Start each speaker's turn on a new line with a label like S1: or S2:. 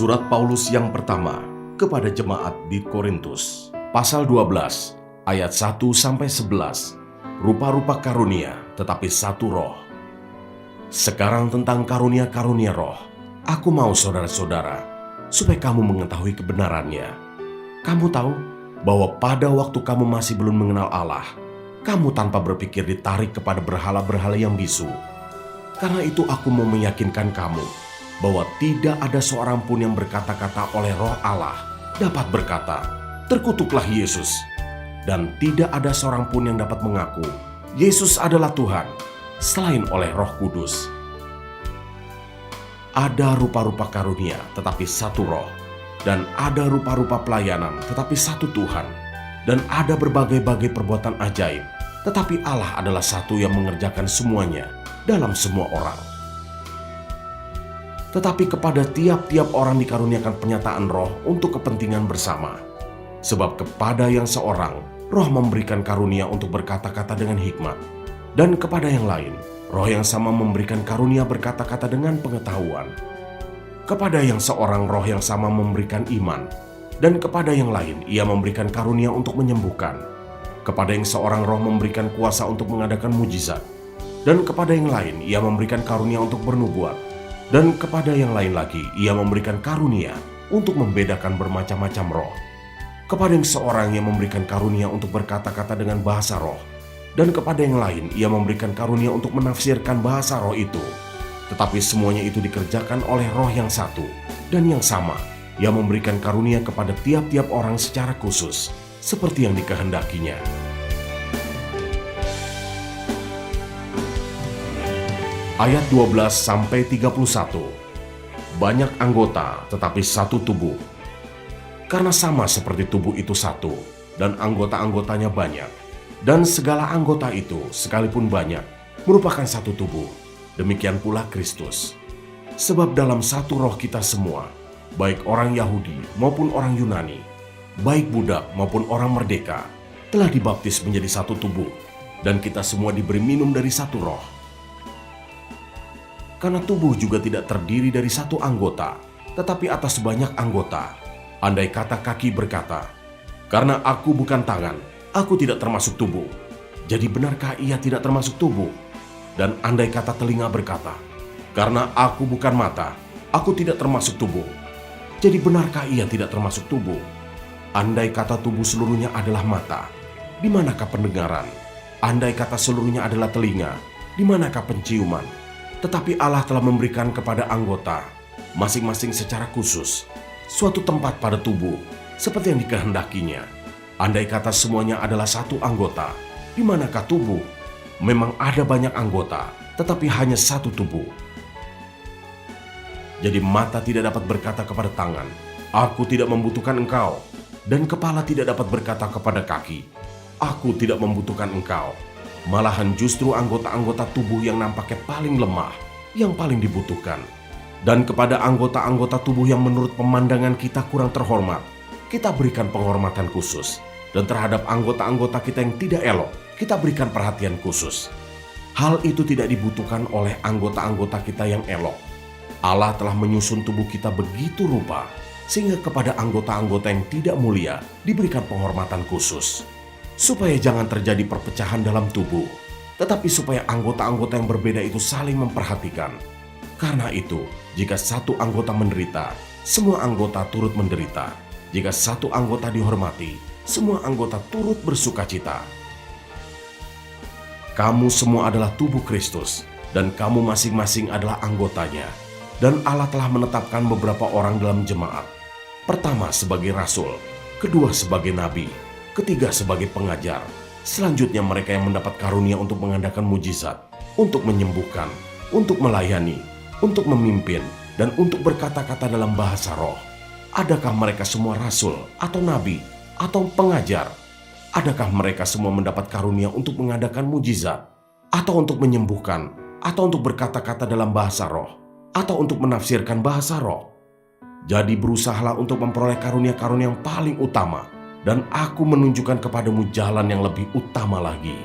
S1: Surat Paulus yang pertama kepada jemaat di Korintus, pasal 12, ayat 1-11. Rupa-rupa karunia, tetapi satu roh. Sekarang tentang karunia-karunia roh, aku mau saudara-saudara, supaya kamu mengetahui kebenarannya. Kamu tahu bahwa pada waktu kamu masih belum mengenal Allah, kamu tanpa berpikir ditarik kepada berhala-berhala yang bisu. Karena itu aku mau meyakinkan kamu, bahwa tidak ada seorang pun yang berkata-kata oleh roh Allah dapat berkata, "Terkutuklah Yesus." Dan tidak ada seorang pun yang dapat mengaku, Yesus adalah Tuhan, selain oleh Roh Kudus. Ada rupa-rupa karunia, tetapi satu roh. Dan ada rupa-rupa pelayanan, tetapi satu Tuhan. Dan ada berbagai-bagai perbuatan ajaib, tetapi Allah adalah satu yang mengerjakan semuanya dalam semua orang. Tetapi kepada tiap-tiap orang dikaruniakan penyataan roh untuk kepentingan bersama. Sebab kepada yang seorang, roh memberikan karunia untuk berkata-kata dengan hikmat. Dan kepada yang lain, roh yang sama memberikan karunia berkata-kata dengan pengetahuan. Kepada yang seorang, roh yang sama memberikan iman. Dan kepada yang lain, ia memberikan karunia untuk menyembuhkan. Kepada yang seorang, roh memberikan kuasa untuk mengadakan mujizat. Dan kepada yang lain, ia memberikan karunia untuk bernubuat. Dan kepada yang lain lagi, ia memberikan karunia untuk membedakan bermacam-macam roh. Kepada yang seorang, ia memberikan karunia untuk berkata-kata dengan bahasa roh. Dan kepada yang lain, ia memberikan karunia untuk menafsirkan bahasa roh itu. Tetapi semuanya itu dikerjakan oleh roh yang satu dan yang sama. Ia memberikan karunia kepada tiap-tiap orang secara khusus, seperti yang dikehendakinya. Ayat 12-31. Banyak anggota, tetapi satu tubuh. Karena sama seperti tubuh itu satu, dan anggota-anggotanya banyak. Dan segala anggota itu, sekalipun banyak, merupakan satu tubuh. Demikian pula Kristus. Sebab dalam satu roh kita semua, baik orang Yahudi maupun orang Yunani, baik budak maupun orang merdeka, telah dibaptis menjadi satu tubuh, dan kita semua diberi minum dari satu roh. Karena tubuh juga tidak terdiri dari satu anggota, tetapi atas banyak anggota. Andai kata kaki berkata, "Karena aku bukan tangan, aku tidak termasuk tubuh." Jadi benarkah ia tidak termasuk tubuh? Dan andai kata telinga berkata, "Karena aku bukan mata, aku tidak termasuk tubuh." Jadi benarkah ia tidak termasuk tubuh? Andai kata tubuh seluruhnya adalah mata, di manakah pendengaran? Andai kata seluruhnya adalah telinga, di manakah penciuman? Tetapi Allah telah memberikan kepada anggota, masing-masing secara khusus, suatu tempat pada tubuh, seperti yang dikehendakinya. Andai kata semuanya adalah satu anggota, di manakah tubuh? Memang ada banyak anggota, tetapi hanya satu tubuh. Jadi mata tidak dapat berkata kepada tangan, "Aku tidak membutuhkan engkau." Dan kepala tidak dapat berkata kepada kaki, "Aku tidak membutuhkan engkau." Malahan justru anggota-anggota tubuh yang nampaknya paling lemah, yang paling dibutuhkan. Dan kepada anggota-anggota tubuh yang menurut pemandangan kita kurang terhormat, kita berikan penghormatan khusus. Dan terhadap anggota-anggota kita yang tidak elok, kita berikan perhatian khusus. Hal itu tidak dibutuhkan oleh anggota-anggota kita yang elok. Allah telah menyusun tubuh kita begitu rupa, sehingga kepada anggota-anggota yang tidak mulia diberikan penghormatan khusus. Supaya jangan terjadi perpecahan dalam tubuh, tetapi supaya anggota-anggota yang berbeda itu saling memperhatikan. Karena itu, jika satu anggota menderita, semua anggota turut menderita. Jika satu anggota dihormati, semua anggota turut bersukacita. Kamu semua adalah tubuh Kristus, dan kamu masing-masing adalah anggotanya. Dan Allah telah menetapkan beberapa orang dalam jemaat. Pertama sebagai rasul, kedua sebagai nabi, ketiga sebagai pengajar. Selanjutnya mereka yang mendapat karunia untuk mengadakan mujizat, untuk menyembuhkan, untuk melayani, untuk memimpin, dan untuk berkata-kata dalam bahasa roh. Adakah mereka semua rasul atau nabi atau pengajar? Adakah mereka semua mendapat karunia untuk mengadakan mujizat, atau untuk menyembuhkan, atau untuk berkata-kata dalam bahasa roh, atau untuk menafsirkan bahasa roh? Jadi berusahalah untuk memperoleh karunia-karunia yang paling utama, dan aku menunjukkan kepadamu jalan yang lebih utama lagi.